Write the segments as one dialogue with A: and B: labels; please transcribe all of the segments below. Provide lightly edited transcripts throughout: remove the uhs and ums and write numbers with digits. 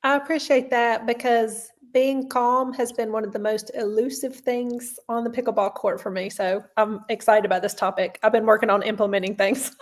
A: I appreciate that because being calm has been one of the most elusive things on the pickleball court for me. So I'm excited about this topic. I've been working on implementing things.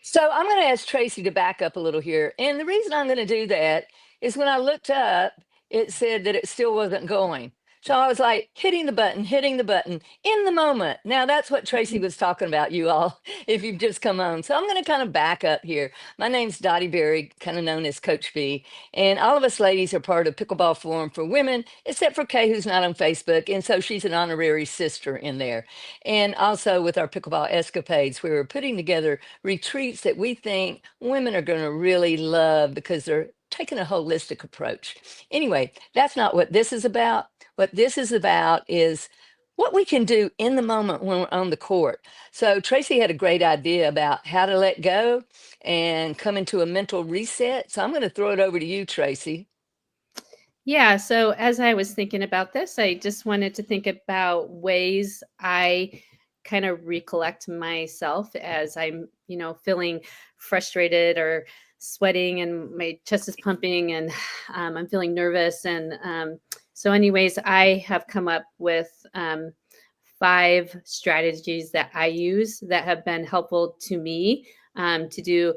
B: So I'm going to ask Tracy to back up a little here. And the reason I'm going to do that is when I looked up, it said that it still wasn't going. So I was like hitting the button in the moment. Now that's what Tracy was talking about, you all, if you've just come on. So I'm going to kind of back up here. My name's Dotti Berry, kind of known as Coach B. And all of us ladies are part of Pickleball Forum for Women, except for Kay, who's not on Facebook. And so she's an honorary sister in there. And also with our Pickleball Escapades, we were putting together retreats that we think women are going to really love because they're taking a holistic approach. Anyway, that's not what this is about. What this is about is what we can do in the moment when we're on the court. So Tracy had a great idea about how to let go and come into a mental reset. So I'm going to throw it over to you, Tracy.
C: Yeah, so as I was thinking about this, I just wanted to think about ways I kind of recollect myself as I'm, feeling frustrated or sweating and my chest is pumping and I'm feeling nervous. And so, anyways, I have come up with 5 strategies that I use that have been helpful to me to do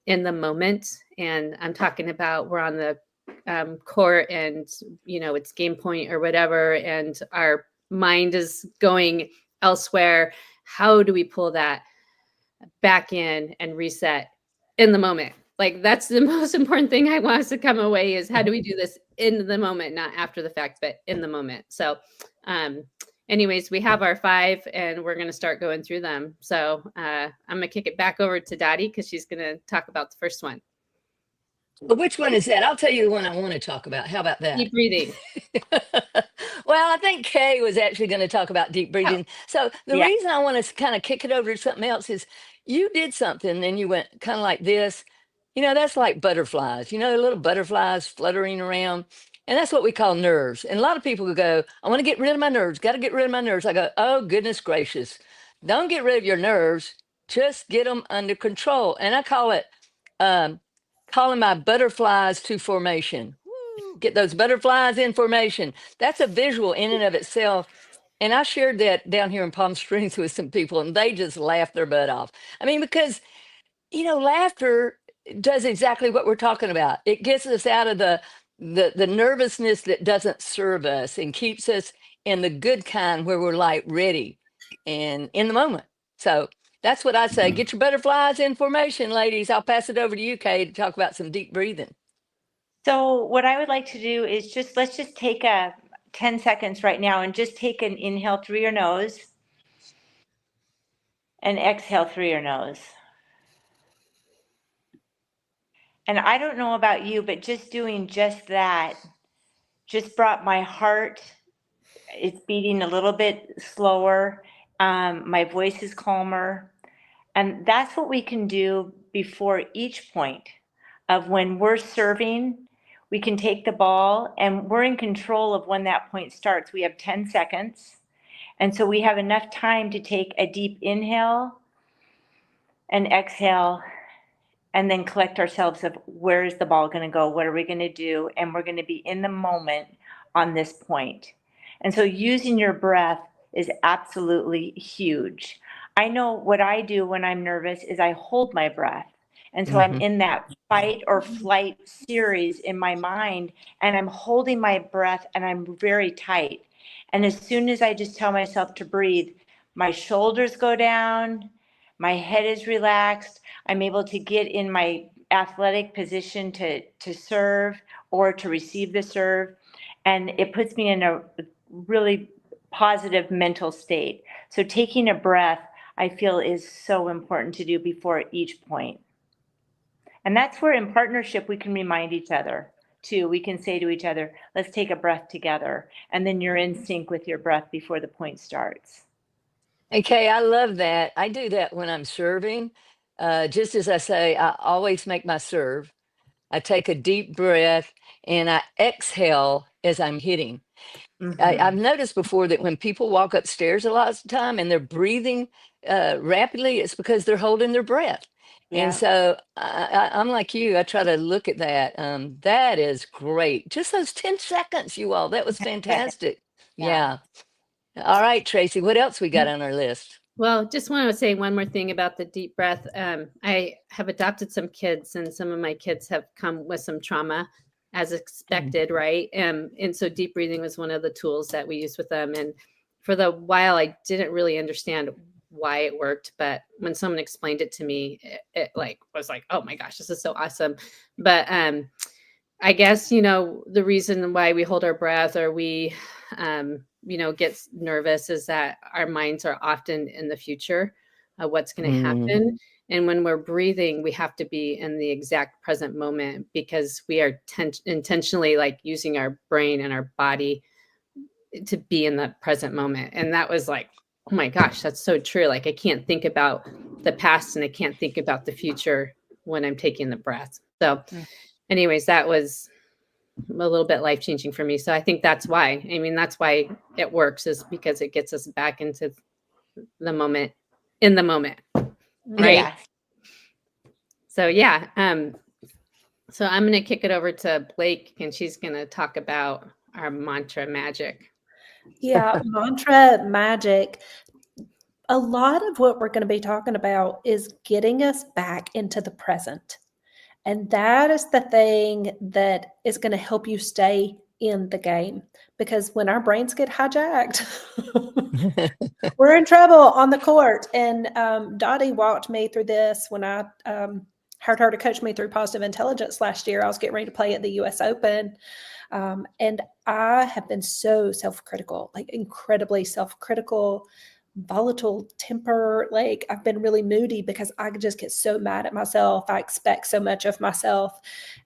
C: in the moment. And I'm talking about we're on the court and it's game point or whatever and our mind is going elsewhere. How do we pull that back in and reset in the moment? Like that's the most important thing I want us to come away is how do we do this in the moment, not after the fact, but in the moment. So anyways, we have our 5 and we're going to start going through them. So I'm going to kick it back over to Dotti because she's going to talk about the first one.
B: Well, which one is that? I'll tell you the one I want to talk about. How about that?
C: Deep breathing.
B: Well, I think Kay was actually going to talk about deep breathing. So the reason I want to kind of kick it over to something else is you did something and you went kind of like this. That's like butterflies, little butterflies fluttering around. And that's what we call nerves. And a lot of people go, I want to get rid of my nerves, got to get rid of my nerves. I go, oh, goodness gracious. Don't get rid of your nerves. Just get them under control. And I call it calling my butterflies to formation. Woo, get those butterflies in formation. That's a visual in and of itself. And I shared that down here in Palm Springs with some people, and they just laughed their butt off. I mean, because, laughter does exactly what we're talking about. It gets us out of the nervousness that doesn't serve us and keeps us in the good kind where we're like ready and in the moment. So that's what I say. Get your butterflies in formation, ladies. I'll pass it over to you, Kay, to talk about some deep breathing.
D: So what I would like to do is let's just take 10 seconds right now and just take an inhale through your nose and exhale through your nose. And I don't know about you, but just doing just that just brought my heart, it's beating a little bit slower. My voice is calmer. And that's what we can do before each point of when we're serving. We can take the ball and we're in control of when that point starts. We have 10 seconds. And so we have enough time to take a deep inhale and exhale and then collect ourselves of where is the ball going to go? What are we going to do? And we're going to be in the moment on this point. And so using your breath is absolutely huge. I know what I do when I'm nervous is I hold my breath. And so I'm in that fight or flight series in my mind, and I'm holding my breath and I'm very tight. And as soon as I just tell myself to breathe, my shoulders go down, my head is relaxed. I'm able to get in my athletic position to serve or to receive the serve. And it puts me in a really positive mental state. So taking a breath, I feel, is so important to do before each point. And that's where in partnership, we can remind each other too. We can say to each other, let's take a breath together. And then you're in sync with your breath before the point starts.
B: Okay, I love that. I do that when I'm serving. Just as I say, I always make my serve. I take a deep breath and I exhale as I'm hitting. I've noticed before that when people walk upstairs a lot of the time and they're breathing rapidly, it's because they're holding their breath. And
D: Yeah.
B: so I'm like you. I try to look at that. That is great. Just those 10 seconds, you all. That was fantastic.
D: Yeah.
B: Yeah. All right, Tracy, what else we got on our list?
C: Well, just want to say one more thing about the deep breath. I have adopted some kids, and some of my kids have come with some trauma, as expected, right? And so deep breathing was one of the tools that we used with them. And for the while, I didn't really understand why it worked, but when someone explained it to me, it like was like, oh my gosh, this is so awesome. But I guess, the reason why we hold our breath or we, get nervous is that our minds are often in the future of what's going to happen. And when we're breathing, we have to be in the exact present moment because we are intentionally like using our brain and our body to be in the present moment. And that was like, oh my gosh, that's so true. Like I can't think about the past and I can't think about the future when I'm taking the breath. So anyways, that was a little bit life-changing for me. So I think that's why. I mean, that's why it works, is because it gets us back into the moment, in the moment. Right.
D: Yeah.
C: So yeah. So I'm going to kick it over to Blake, and she's going to talk about our mantra magic.
A: Yeah, mantra magic. A lot of what we're going to be talking about is getting us back into the present. And that is the thing that is going to help you stay in the game. Because when our brains get hijacked, we're in trouble on the court. And Dotti walked me through this when I hired her to coach me through positive intelligence last year. I was getting ready to play at the US Open. And I have been so self-critical, like incredibly self-critical, volatile temper. Like I've been really moody because I just get so mad at myself. I expect so much of myself.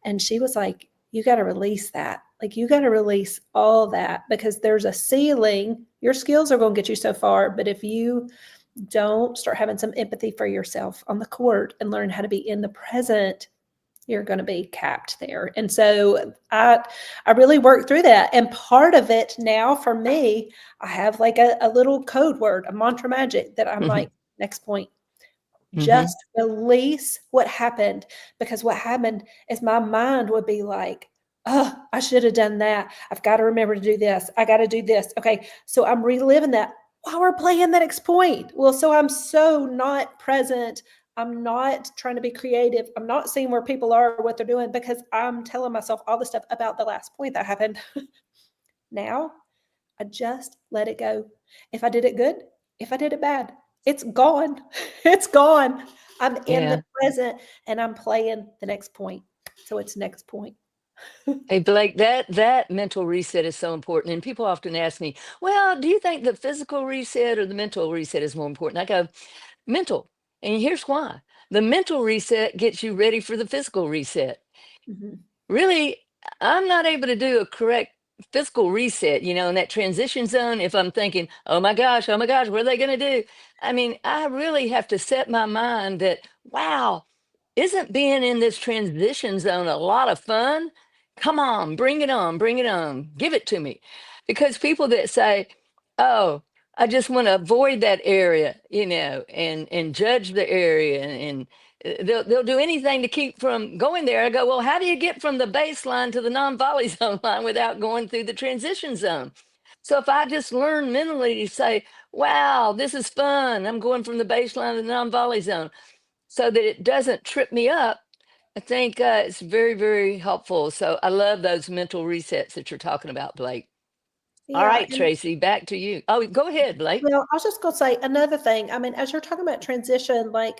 A: And she was like, you got to release that. Like you got to release all that because there's a ceiling. Your skills are going to get you so far. But if you don't start having some empathy for yourself on the court and learn how to be in the present, you're going to be capped there. And so I really worked through that. And part of it now for me, I have like a little code word, a mantra magic that I'm like, next point, just release what happened. Because what happened is my mind would be like, oh, I should have done that. I've got to remember to do this. I got to do this. Okay. So I'm reliving that while we're playing the next point. Well, so I'm so not present. I'm not trying to be creative. I'm not seeing where people are or what they're doing because I'm telling myself all the stuff about the last point that happened. Now, I just let it go. If I did it good, if I did it bad, it's gone. It's gone. I'm in the present and I'm playing the next point. So it's next point.
B: Hey, Blake, that mental reset is so important. And people often ask me, well, do you think the physical reset or the mental reset is more important? I go, mental. And here's why. The mental reset gets you ready for the physical reset. Really, I'm not able to do a correct physical reset, in that transition zone. If I'm thinking, oh my gosh, what are they going to do? I mean, I really have to set my mind that, wow, isn't being in this transition zone a lot of fun? Come on, bring it on, give it to me. Because people that say, oh, I just want to avoid that area, and judge the area and they'll do anything to keep from going there. I go, well, how do you get from the baseline to the non-volley zone line without going through the transition zone? So if I just learn mentally to say, wow, this is fun. I'm going from the baseline to the non-volley zone so that it doesn't trip me up. I think it's very, very helpful. So I love those mental resets that you're talking about, Blake. All right, Tracy, back to you. Oh, go ahead, Blake.
A: Well, I was just going to say another thing. I mean, as you're talking about transition, like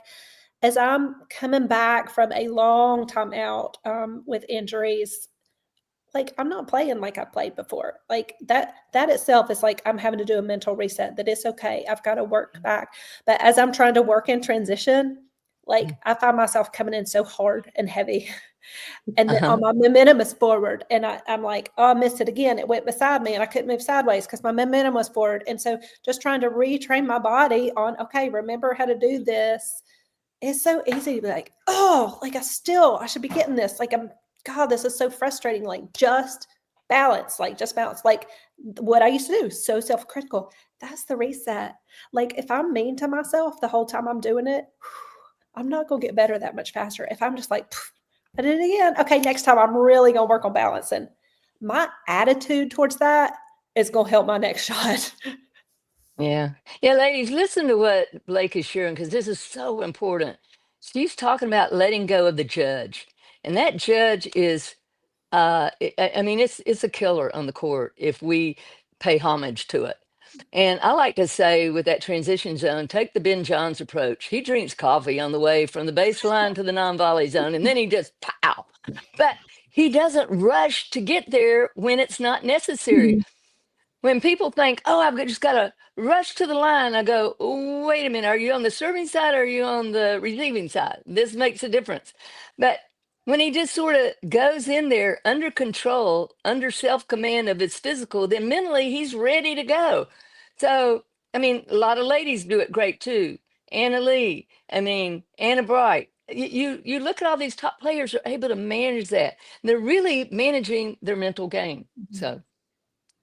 A: as I'm coming back from a long time out with injuries, like I'm not playing like I played before. Like that itself is like I'm having to do a mental reset that it's okay. I've got to work back. But as I'm trying to work in transition, like I find myself coming in so hard and heavy. And then my momentum is forward. And I'm like, oh, I missed it again. It went beside me and I couldn't move sideways because my momentum was forward. And so just trying to retrain my body on, okay, remember how to do this. It's so easy to be like, oh, like I should be getting this. Like God, this is so frustrating. Like just balance. Like what I used to do. So self-critical. That's the reset. Like if I'm mean to myself the whole time I'm doing it, I'm not going to get better that much faster. If I'm just like, I did it again. Okay, next time I'm really going to work on balancing. My attitude towards that is going to help my next shot.
B: Yeah. Yeah, ladies, listen to what Blake is sharing because this is so important. She's talking about letting go of the judge. And that judge is I mean, it's a killer on the court if we pay homage to it. And I like to say with that transition zone, take the Ben Johns approach. He drinks coffee on the way from the baseline to the non-volley zone, and then he just pow. But he doesn't rush to get there when it's not necessary. When people think, oh, I've just got to rush to the line, I go, wait a minute, are you on the serving side or are you on the receiving side? This makes a difference. But when he just sort of goes in there under control, under self-command of his physical, then mentally he's ready to go. So, I mean, a lot of ladies do it great too. Anna Lee, I mean, Anna Bright. You look at all these top players are able to manage that. They're really managing their mental game. So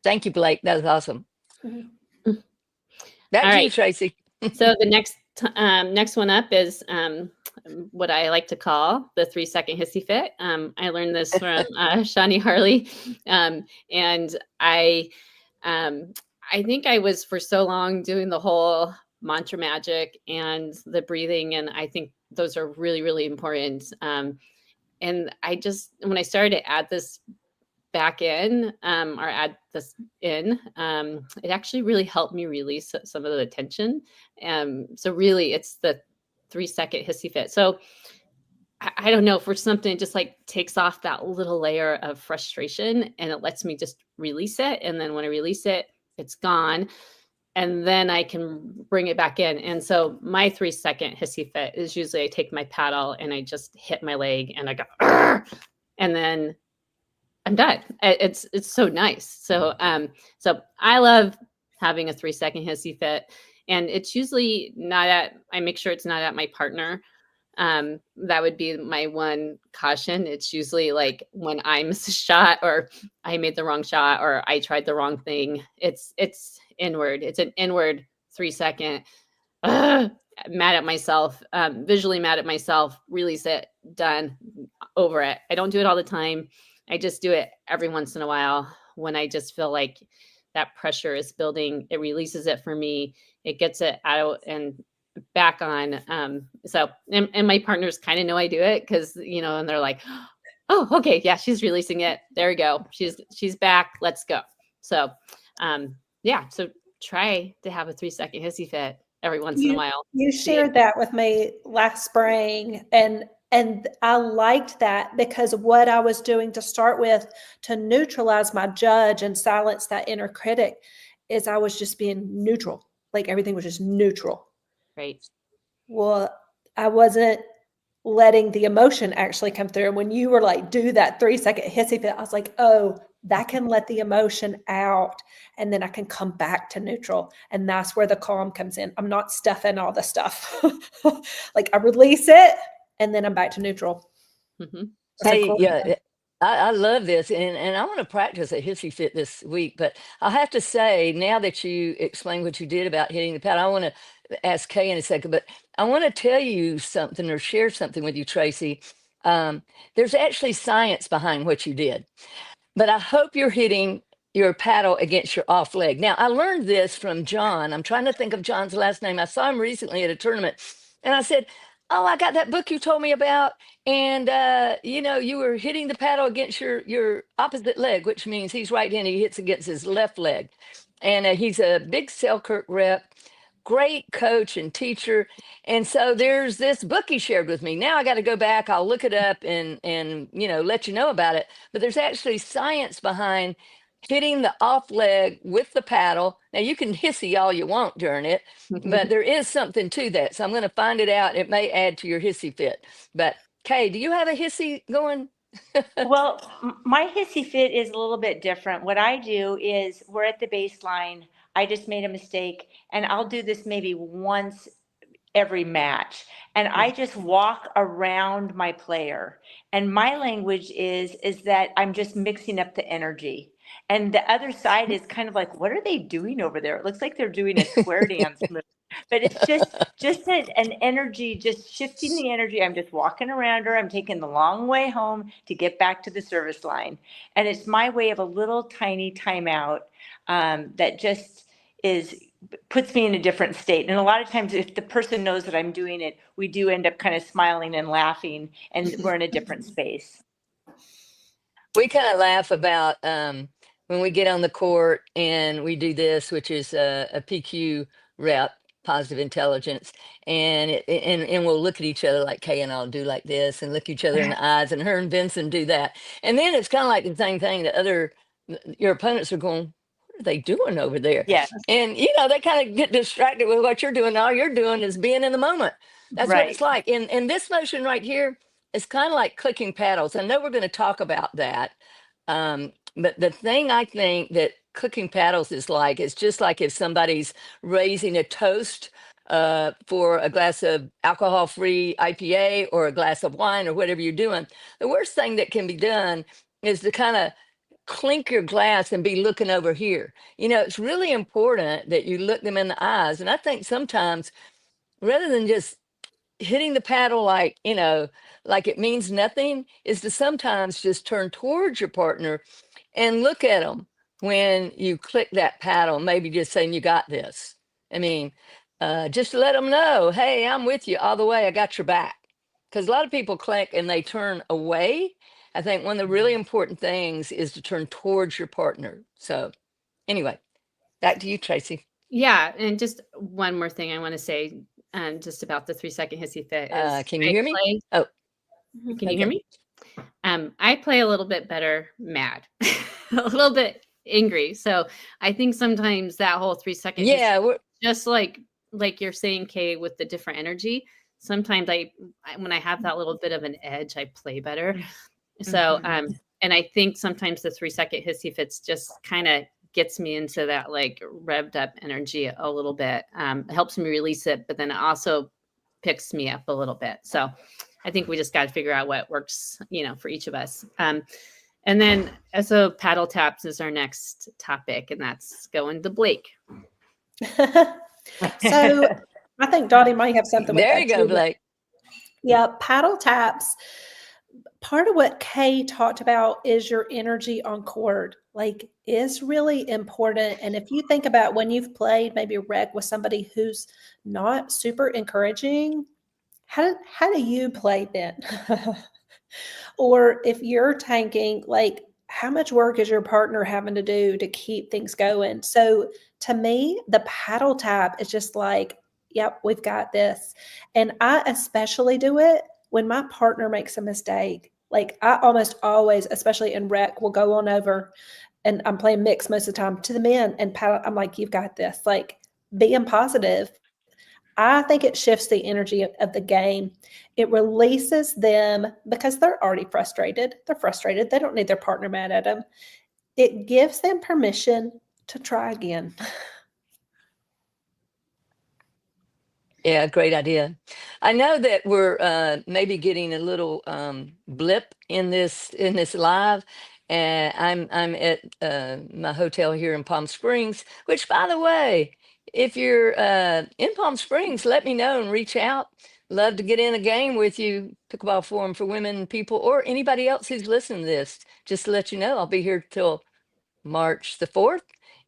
B: thank you, Blake. That was awesome. Back
C: All
B: to you,
C: right.
B: Tracy.
C: So the next one up is what I like to call the 3-second hissy fit. I learned this from Shani Harley, and I think I was for so long doing the whole mantra magic and the breathing, and I think those are really, really important. And I just, when I started to add this back in or add this in, it actually really helped me release some of the tension. So really it's the 3-second hissy fit. So I don't know, for something it just like takes off that little layer of frustration and it lets me just release it. And then when I release it, it's gone. And then I can bring it back in. And so my 3-second hissy fit is usually I take my paddle and I just hit my leg and I go, argh! And then I'm done. It's so nice. So so I love having a 3-second hissy fit, and it's usually not at. I make sure it's not at my partner. That would be my one caution. It's usually like when I miss a shot, or I made the wrong shot, or I tried the wrong thing. It's inward. It's an inward 3-second. Mad at myself. Visually mad at myself. Release it. Done. Over it. I don't do it all the time. I just do it every once in a while when I just feel like that pressure is building. It releases it for me. It gets it out and back on. So, and my partners kind of know I do it because, you know, and they're like, oh, okay. Yeah, she's releasing it. There we go. She's back. Let's go. So, yeah. So try to have a 3-second hissy fit every once in a while.
A: You shared that with me last spring, and I liked that because what I was doing to start with to neutralize my judge and silence that inner critic is I was just being neutral. Like everything was just neutral.
C: Right.
A: Well, I wasn't letting the emotion actually come through. And when you were like, do that 3-second hissy fit, I was like, oh, that can let the emotion out. And then I can come back to neutral. And that's where the calm comes in. I'm not stuffing all the stuff. Like I release it. And then I'm back to neutral.
C: Mm-hmm.
B: Hey, yeah, I love this, and I want to practice a hissy fit this week. But I have to say, now that you explained what you did about hitting the pad, I want to ask Kay in a second. But I want to tell you something or share something with you, Tracy. There's actually science behind what you did. But I hope you're hitting your paddle against your off leg. Now, I learned this from John. I'm trying to think of John's last name. I saw him recently at a tournament, and I said, oh, I got that book you told me about. And, you know, you were hitting the paddle against your opposite leg, which means he's right-handed. He hits against his left leg. And he's a big Selkirk rep, great coach and teacher. And so there's this book he shared with me. Now I got to go back. I'll look it up and, you know, let you know about it. But there's actually science behind hitting the off leg with the paddle. Now you can hissy all you want during it, but there is something to that. So I'm going to find it out. It may add to your hissy fit. But Kay, do you have a hissy going?
D: Well, my hissy fit is a little bit different. What I do is we're at the baseline. I just made a mistake, and I'll do this maybe once every match. And I just walk around my player. And my language is that I'm just mixing up the energy. And the other side is kind of like, what are they doing over there? It looks like they're doing a square dance move. But it's just an energy, just shifting the energy. I'm just walking around her. I'm taking the long way home to get back to the service line. And it's my way of a little tiny timeout that just puts me in a different state. And a lot of times if the person knows that I'm doing it, we do end up kind of smiling and laughing, and we're in a different space.
B: We kind of laugh about when we get on the court and we do this, which is a PQ rep, positive intelligence, and we'll look at each other like Kay and I'll do like this and look each other in the eyes, and her and Vincent do that, and then it's kind of like the same thing. Your opponents are going, what are they doing over there?
D: Yes.
B: And they kind of get distracted with what you're doing. All you're doing is being in the moment. That's what it's like. And this motion right here, it's kind of like clicking paddles. I know we're going to talk about that. But the thing I think that clicking paddles is like, it's just like if somebody's raising a toast for a glass of alcohol-free IPA or a glass of wine or whatever you're doing. The worst thing that can be done is to kind of clink your glass and be looking over here. It's really important that you look them in the eyes. And I think sometimes rather than just hitting the paddle like it means nothing, is to sometimes just turn towards your partner and look at them when you click that paddle, maybe just saying, you got this. I mean, just to let them know, hey, I'm with you all the way. I got your back. Because a lot of people click and they turn away. I think one of the really important things is to turn towards your partner. So anyway, back to you, Tracy.
C: Yeah. And just one more thing I want to say just about the 3-second hissy fit.
B: Can you hear me? Oh,
C: can you hear me? I play a little bit better mad, a little bit angry. So I think sometimes that whole 3-second hissy, just like you're saying, Kay, with the different energy, sometimes when I have that little bit of an edge, I play better. So, and I think sometimes the 3-second hissy fits just kind of gets me into that like revved up energy a little bit. It helps me release it, but then it also picks me up a little bit. So I think we just got to figure out what works, for each of us. And then so paddle taps is our next topic, and that's going to Blake.
A: So I think Dotti might have something with that.
B: There you go, Blake.
A: Yeah, paddle taps. Part of what Kay talked about is your energy on court. Like, is really important. And if you think about when you've played maybe rec with somebody who's not super encouraging, how do you play then? Or if you're tanking, like, how much work is your partner having to do to keep things going? So to me, the paddle tap is just like, yep, we've got this. And I especially do it when my partner makes a mistake. Like, I almost always, especially in rec, will go on over, and I'm playing mix most of the time, to the men and paddle. I'm like, you've got this. Like, being positive. I think it shifts the energy of the game. It releases them because they're already frustrated. They're frustrated. They don't need their partner mad at them. It gives them permission to try again.
B: Yeah, great idea. I know that we're maybe getting a little blip in this live, and I'm at my hotel here in Palm Springs. Which, by the way, if you're in Palm Springs, let me know and reach out. Love to get in a game with you. Pickleball Forum for Women People, or anybody else who's listening to this. Just to let you know, I'll be here till March the 4th,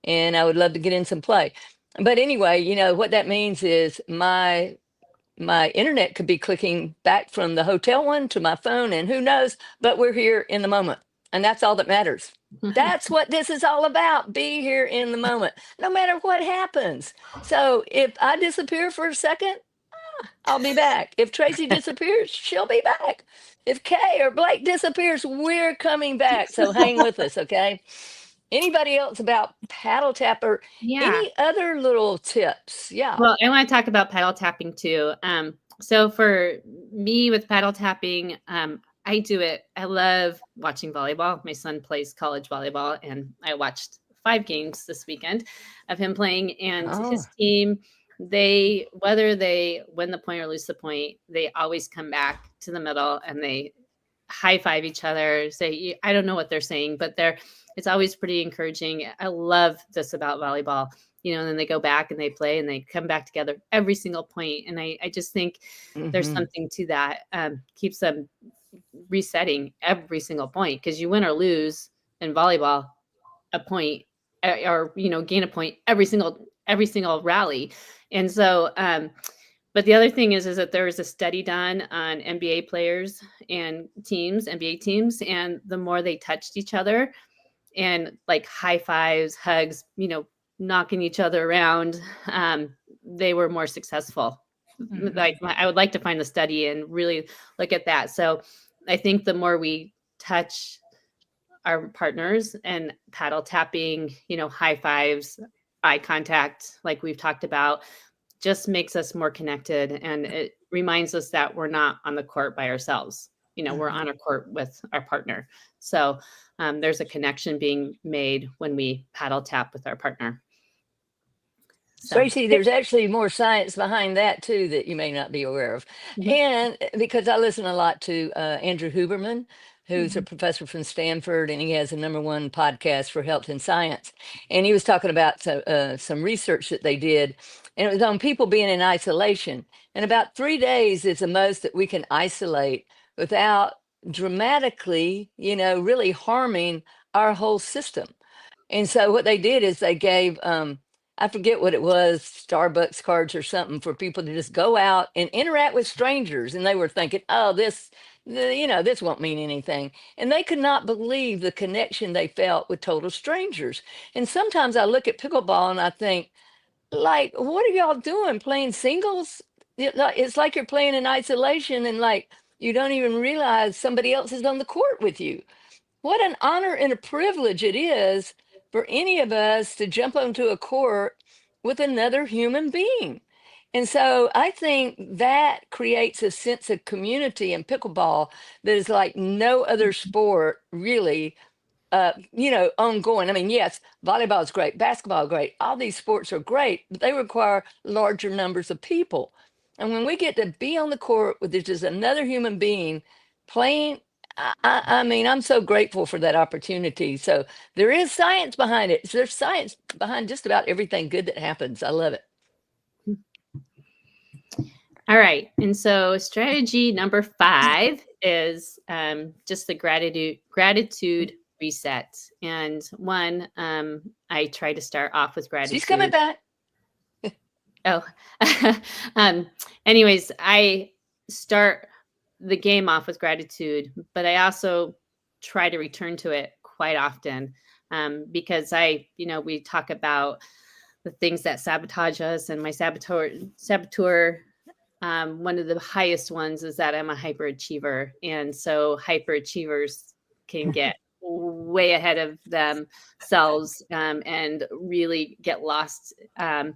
B: and I would love to get in some play. But anyway, what that means is my internet could be clicking back from the hotel one to my phone, and who knows, but we're here in the moment. And that's all that matters. That's what this is all about. Be here in the moment, no matter what happens. So if I disappear for a second, I'll be back. If Tracy disappears, she'll be back. If Kay or Blake disappears, we're coming back. So hang with us, okay? Anybody else about paddle tap or any other little tips? Yeah.
C: Well, I want to talk about paddle tapping too. So for me with paddle tapping, I do it. I love watching volleyball. My son plays college volleyball, and I watched 5 games this weekend of him playing, and his team, whether they win the point or lose the point, they always come back to the middle and they high five each other, say, I don't know what they're saying, but it's always pretty encouraging. I love this about volleyball, and then they go back and they play and they come back together every single point. And I just think there's something to that, keeps them resetting every single point, because you win or lose in volleyball a point, or gain a point every single rally. And so but the other thing is that there was a study done on NBA players and NBA teams, and the more they touched each other and like high fives, hugs, knocking each other around, they were more successful. Like, I would like to find the study and really look at that. So I think the more we touch our partners and paddle tapping, high fives, eye contact, like we've talked about, just makes us more connected. And it reminds us that we're not on the court by ourselves. We're on a court with our partner. So there's a connection being made when we paddle tap with our partner. So.
B: Tracy, there's actually more science behind that too that you may not be aware of. And because I listen a lot to Andrew Huberman, who's a professor from Stanford, and he has a #1 podcast for health and science. And he was talking about some research that they did, and it was on people being in isolation. And about 3 days is the most that we can isolate without dramatically, really harming our whole system. And so what they did is they gave, I forget what it was, Starbucks cards or something, for people to just go out and interact with strangers. And they were thinking, oh, this won't mean anything. And they could not believe the connection they felt with total strangers. And sometimes I look at pickleball and I think, like, what are y'all doing, playing singles? It's like you're playing in isolation, and like you don't even realize somebody else is on the court with you. What an honor and a privilege it is for any of us to jump onto a court with another human being. And so I think that creates a sense of community in pickleball that is like no other sport really, ongoing. I mean, yes, volleyball is great, basketball is great. All these sports are great, but they require larger numbers of people. And when we get to be on the court with just another human being playing, I mean, I'm so grateful for that opportunity. So there is science behind it. There's science behind just about everything good that happens. I love it.
C: All right. And so strategy number 5 is just the gratitude reset. And one, I try to start off with gratitude.
B: She's coming back.
C: Oh, anyways, I start the game off with gratitude, but I also try to return to it quite often, because we talk about the things that sabotage us, and my saboteur, one of the highest ones is that I'm a hyperachiever. And so hyperachievers can get way ahead of themselves, and really get lost, and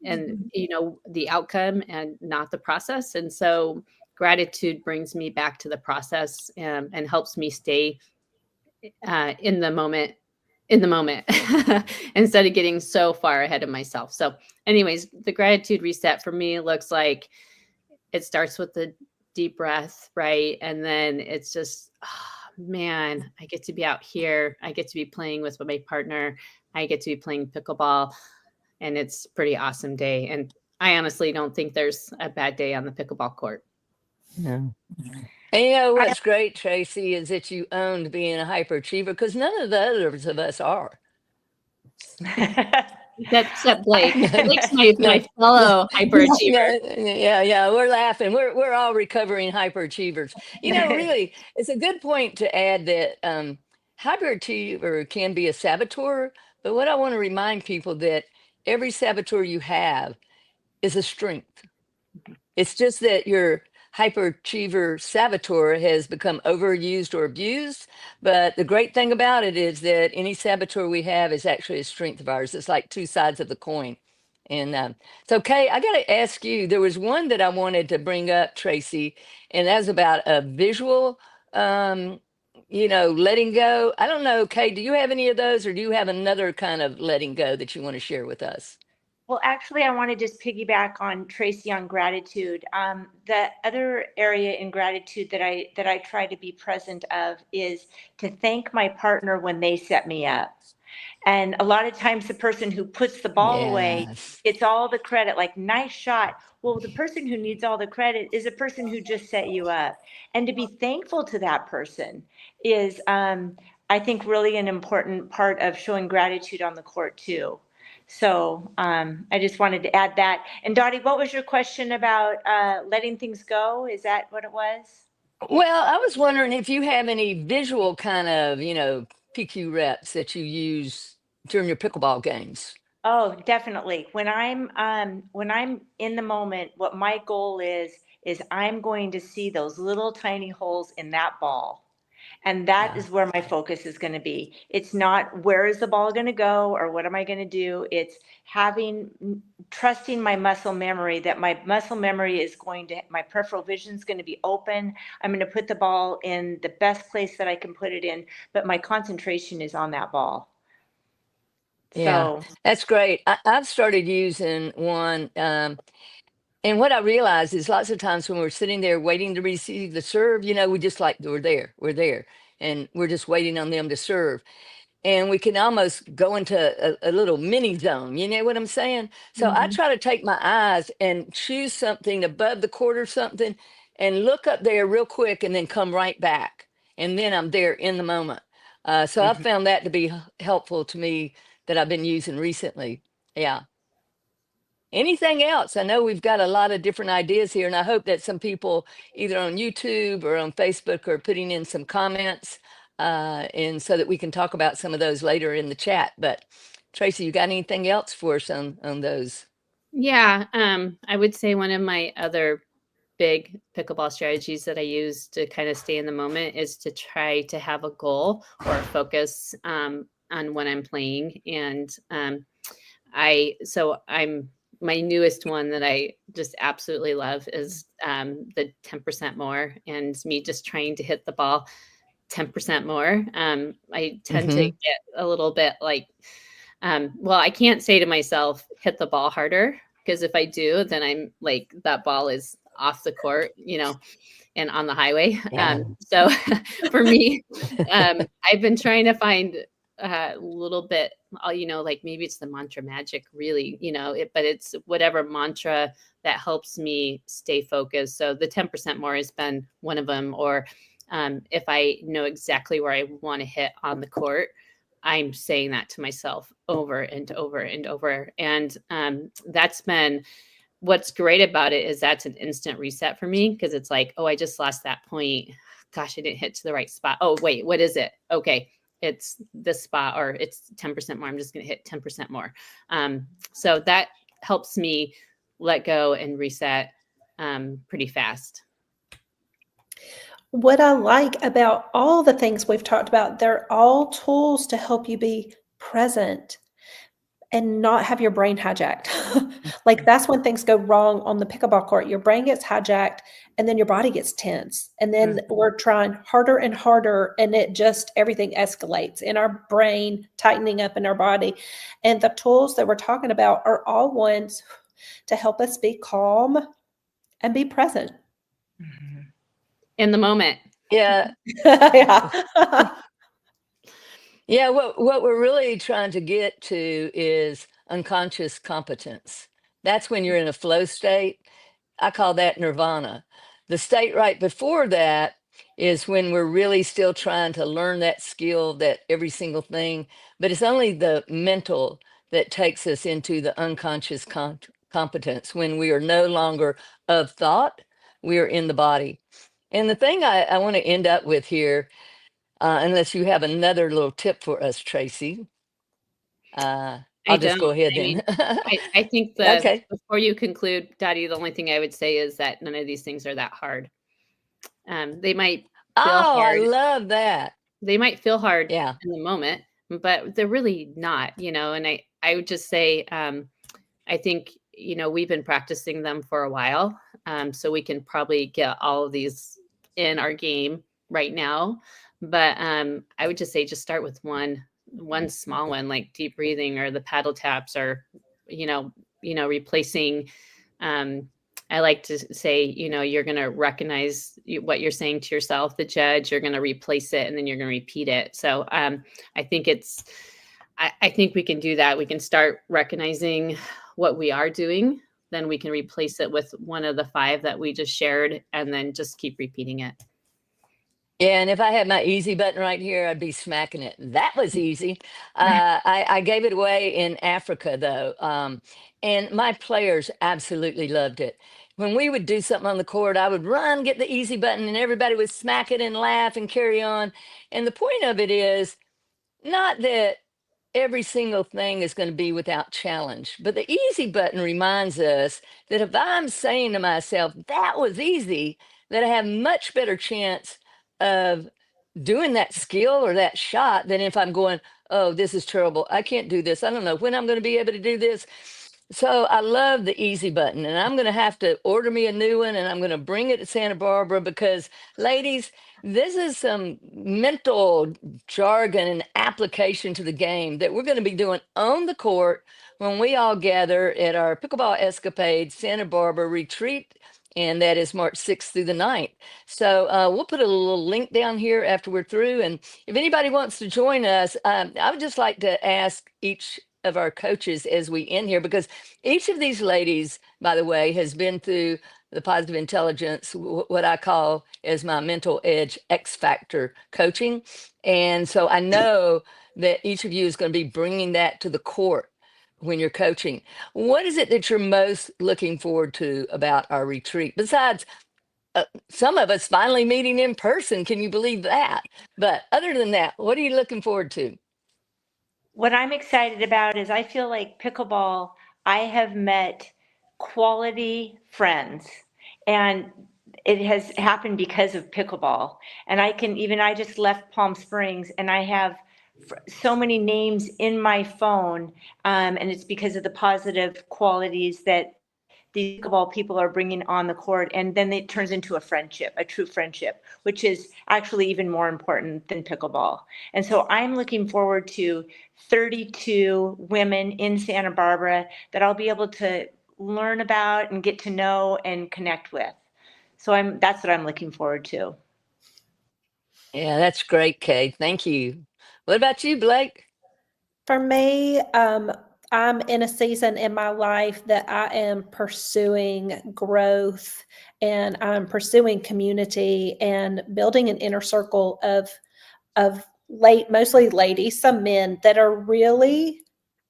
C: the outcome and not the process. And so gratitude brings me back to the process, and helps me stay in the moment instead of getting so far ahead of myself. So anyways, the gratitude reset for me looks like it starts with the deep breath, right? And then it's just, man, I get to be out here. I get to be playing with my partner. I get to be playing pickleball, and it's a pretty awesome day. And I honestly don't think there's a bad day on the pickleball court.
B: No. And what's great, Tracy, is that you owned being a hyperachiever, because none of the others of us are.
C: Except Blake. Blake's my fellow hyperachiever.
B: Yeah. We're laughing. We're all recovering hyperachievers. Really, it's a good point to add that hyperachiever can be a saboteur. But what I want to remind people that every saboteur you have is a strength. It's just that your hyperachiever saboteur has become overused or abused. But the great thing about it is that any saboteur we have is actually a strength of ours. It's like two sides of the coin. And so, Kay, I got to ask you, there was one that I wanted to bring up, Tracy, and that's about a visual, letting go. I don't know, Kay, do you have any of those, or do you have another kind of letting go that you want to share with us?
D: Well, actually, I want to just piggyback on Tracy on gratitude. The other area in gratitude that I try to be present of is to thank my partner when they set me up. And a lot of times the person who puts the ball away
B: Yes.
D: gets all the credit, like, nice shot. Well, the person who needs all the credit is the person who just set you up. And to be thankful to that person is, I think, really an important part of showing gratitude on the court too. So I just wanted to add that. And Dottie, what was your question about letting things go? Is that what it was?
B: Well, I was wondering if you have any visual kind of, PQ reps that you use during your pickleball games.
D: Oh, definitely. When I'm in the moment, what my goal is I'm going to see those little tiny holes in that ball. And that
B: Yeah.
D: is where my focus is going to be. It's not where is the ball going to go or what am I going to do? It's trusting my muscle memory, that my muscle memory is my peripheral vision is going to be open. I'm going to put the ball in the best place that I can put it in, but my concentration is on that ball.
B: Yeah,
D: So,
B: that's great. I've started using one. And what I realize is lots of times when we're sitting there waiting to receive the serve, we just like, we're there, and we're just waiting on them to serve. And we can almost go into a little mini zone. You know what I'm saying? So I
A: Mhm.
B: try to take my eyes and choose something above the court or something and look up there real quick and then come right back. And then I'm there in the moment. So I've
D: mhm.
B: found that to be helpful to me that I've been using recently. Yeah. Anything else? I know we've got a lot of different ideas here, and I hope that some people either on YouTube or on Facebook are putting in some comments, and so that we can talk about some of those later in the chat. But Tracy, you got anything else for us on those?
C: Yeah, I would say one of my other big pickleball strategies that I use to kind of stay in the moment is to try to have a goal or a focus on when I'm playing. And I'm my newest one that I just absolutely love is the 10% more, and me just trying to hit the ball 10% more. I tend to
B: Mm-hmm.
C: get a little bit like, well, I can't say to myself, hit the ball harder, because if I do, then I'm like, that ball is off the court, and on the highway.
B: Yeah.
C: So for me, I've been trying to find a little bit, like maybe it's the mantra magic, really, but it's whatever mantra that helps me stay focused. So the 10% more has been one of them. Or if I know exactly where I want to hit on the court, I'm saying that to myself over and over and over. And that's been what's great about it, is that's an instant reset for me, because it's like, oh, I just lost that point. Gosh, I didn't hit to the right spot. Oh, wait, what is it? Okay, it's this spot, or it's 10% more. I'm just going to hit 10% more. So that helps me let go and reset pretty fast.
A: What I like about all the things we've talked about, they're all tools to help you be present and not have your brain hijacked. Like, that's when things go wrong on the pickleball court. Your brain gets hijacked, and then your body gets tense. And then we're trying harder and harder, and everything escalates in our brain, tightening up in our body. And the tools that we're talking about are all ones to help us be calm and be present.
C: In the moment.
B: Yeah.
A: Yeah.
B: Yeah, what we're really trying to get to is unconscious competence. That's when you're in a flow state. I call that nirvana. The state right before that is when we're really still trying to learn that skill, that every single thing, but it's only the mental that takes us into the unconscious competence, when we are no longer of thought, we are in the body. And the thing I want to end up with here, unless you have another little tip for us, Tracy.
C: I
B: I'll just
C: don't.
B: go ahead
C: I mean,
B: then.
C: I think
B: Okay.
C: before you conclude, Dottie, the only thing I would say is that none of these things are that hard. They might feel
B: Oh, I
C: hard.
B: love that.
C: They might feel hard
B: Yeah.
C: in the moment, but they're really not, and I would just say, I think, we've been practicing them for a while. So we can probably get all of these in our game right now. But I would just say, just start with one small one, like deep breathing or the paddle taps, or, replacing, I like to say, you're going to recognize what you're saying to yourself, the judge, you're going to replace it, and then you're going to repeat it. So I think I think we can do that. We can start recognizing what we are doing, then we can replace it with one of the 5 that we just shared, and then just keep repeating it.
B: Yeah, and if I had my easy button right here, I'd be smacking it. That was easy. I gave it away in Africa, though, and my players absolutely loved it. When we would do something on the court, I would run, get the easy button, and everybody would smack it and laugh and carry on. And the point of it is not that every single thing is going to be without challenge, but the easy button reminds us that if I'm saying to myself, that was easy, that I have much better chance of doing that skill or that shot than if I'm going, oh, this is terrible. I can't do this. I don't know when I'm going to be able to do this. So I love the easy button, and I'm going to have to order me a new one, and I'm going to bring it to Santa Barbara because, ladies, this is some mental jargon and application to the game that we're going to be doing on the court when we all gather at our Pickleball Escapade Santa Barbara retreat, and that is March 6th through the 9th. So we'll put a little link down here after we're through, and if anybody wants to join us, I would just like to ask each of our coaches as we end here, because each of these ladies, by the way, has been through the positive intelligence, what I call as my mental edge X factor coaching. And so I know that each of you is going to be bringing that to the court when you're coaching. What is it that you're most looking forward to about our retreat? Besides, some of us finally meeting in person. Can you believe that? But other than that, what are you looking forward to?
D: What I'm excited about is I feel like pickleball, I have met quality friends, and it has happened because of pickleball. And I just left Palm Springs, and I have so many names in my phone, and it's because of the positive qualities that these pickleball people are bringing on the court, and then it turns into a friendship, a true friendship, which is actually even more important than pickleball. And so I'm looking forward to 32 women in Santa Barbara that I'll be able to learn about and get to know and connect with. So that's what I'm looking forward to.
B: Yeah, that's great, Kay. Thank you. What about you, Blake?
A: For me, I'm in a season in my life that I am pursuing growth, and I'm pursuing community and building an inner circle of mostly ladies, some men that are really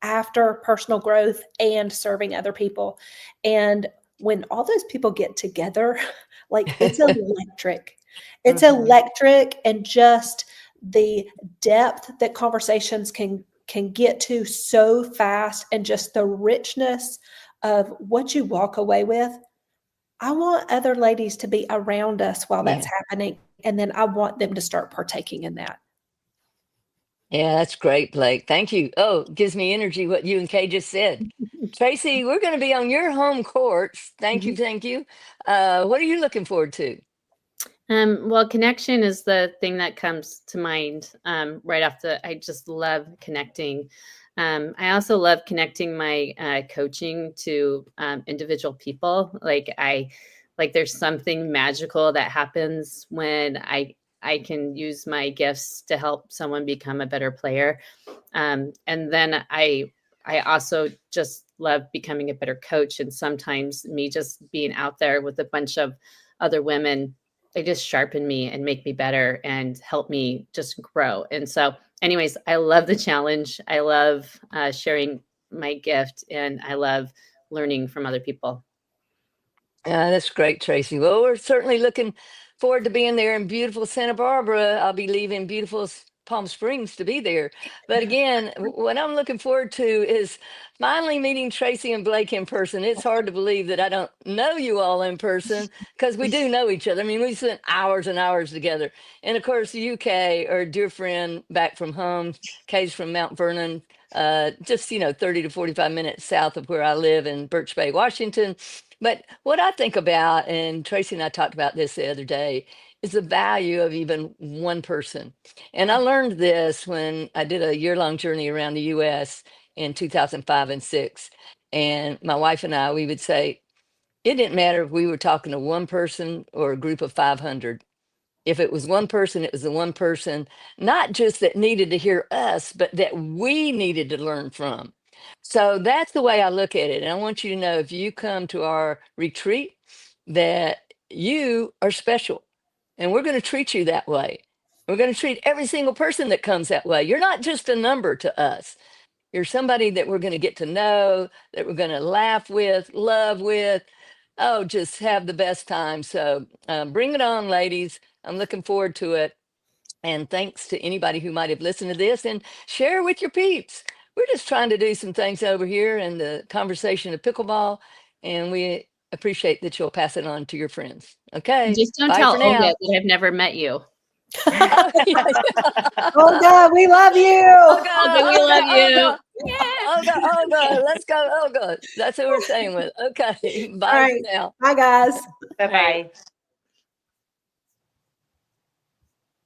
A: after personal growth and serving other people. And when all those people get together, like it's electric. It's electric, and just the depth that conversations can get to so fast, and just the richness of what you walk away with. I want other ladies to be around us while that's happening, and then I want them to start partaking in that.
B: Yeah, that's great, Blake. Thank you. Oh, gives me energy what you and Kay just said. Tracy, we're going to be on your home courts. Thank you. Thank you. What are you looking forward to?
C: Well, connection is the thing that comes to mind right off I just love connecting. I also love connecting my coaching to individual people. Like there's something magical that happens when I can use my gifts to help someone become a better player. And then I also just love becoming a better coach. And sometimes me just being out there with a bunch of other women, they just sharpen me and make me better and help me just grow. And so anyways, I love the challenge. I love sharing my gift, and I love learning from other people.
B: That's great, Tracy. Well, we're certainly looking forward to being there in beautiful Santa Barbara. I'll be leaving beautiful Palm Springs to be there. But again, what I'm looking forward to is finally meeting Tracy and Blake in person. It's hard to believe that I don't know you all in person, because we do know each other. I mean, we spent hours and hours together. And of course, you, Kay, are a dear friend back from home. Kay's from Mount Vernon, just, 30 to 45 minutes south of where I live in Birch Bay, Washington. But what I think about, and Tracy and I talked about this the other day, is the value of even one person. And I learned this when I did a year-long journey around the U.S. in 2005 and 6. And my wife and I, we would say, it didn't matter if we were talking to one person or a group of 500. If it was one person, it was the one person, not just that needed to hear us, but that we needed to learn from. So that's the way I look at it. And I want you to know, if you come to our retreat, that you are special. And we're going to treat you that way. We're going to treat every single person that comes that way. You're not just a number to us. You're somebody that we're going to get to know, that we're going to laugh with, love with. Oh, just have the best time. So bring it on, ladies. I'm looking forward to it. And thanks to anybody who might have listened to this, and share with your peeps. We're just trying to do some things over here in the conversation of pickleball, and we appreciate that you'll pass it on to your friends. Okay.
C: Just don't
B: Bye
C: tell
B: for now.
C: Olga that I've never met you.
B: Oh, yeah.
A: Olga, we love you.
C: Olga, we love you.
B: Olga, let's go, Olga. That's what we're saying with. Okay, bye
A: All right.
B: for now.
A: Bye, guys.
D: Bye-bye.